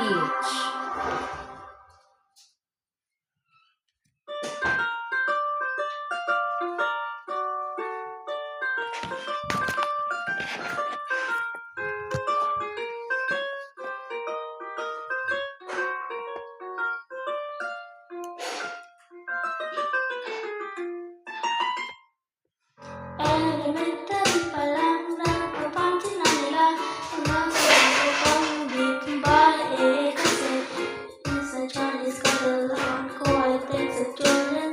PH. Elementary pa lang napapansin na nila ang nasa ko pang babae kasi sa Chinese kadalaan ko ay take sa Jordan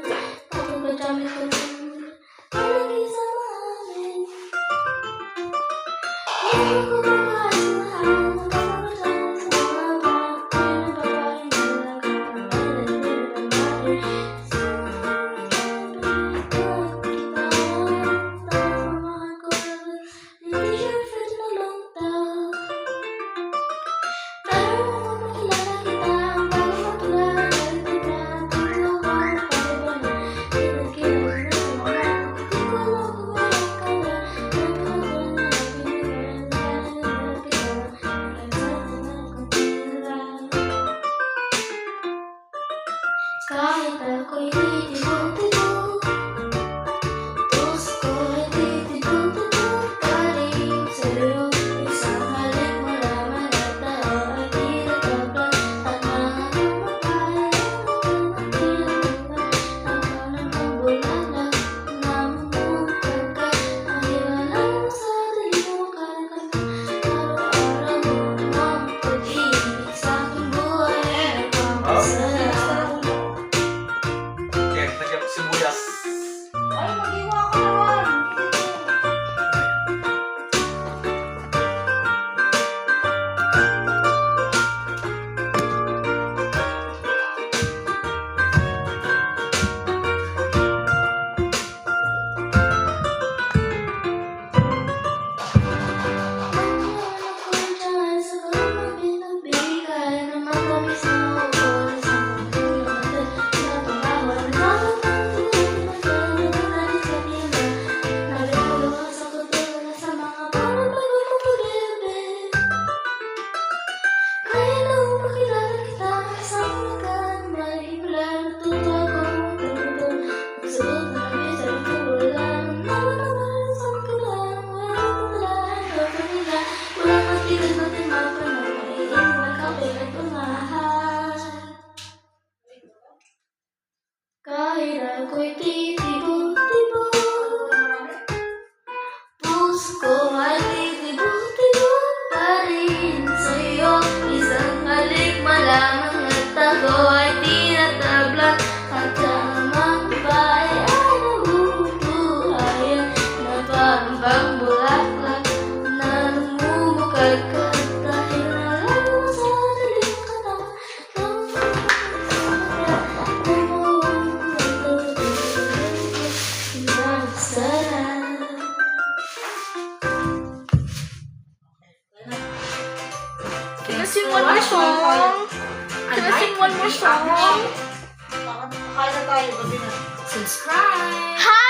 pati ba dami ko palagi sa mamin hindi ko makakas mahal nagkakabataan sa mga babae na babae kahit ako'y titibo-tibo, puso ko ay titibo-tibo pa rin sa'yo. Isang halik malaman at tao ay tinatablan at mga kumakain ang tinatablan. Ang kanang bulaklak na mumukad ka, ang hiwala mo sa dilim mo kalakal. Araw-araw mo ang pag-ibig sa aking buhay ay pamasaya. Sibuyas. Ay, mag-iwa ka naman. kahit ako'y titibo-tibo, puso ko ay titibo-tibo pa rin sa'yo. Isang halik malamang at ako ay tinatablan at ang mga babae ay nabubuhayan na parang bang bulaklak na namumukad ka dahil alam mo sa daling katawan. Can you sing one more song? Can you sing one more song? Kaya tayo, gabi na. Subscribe! Hi!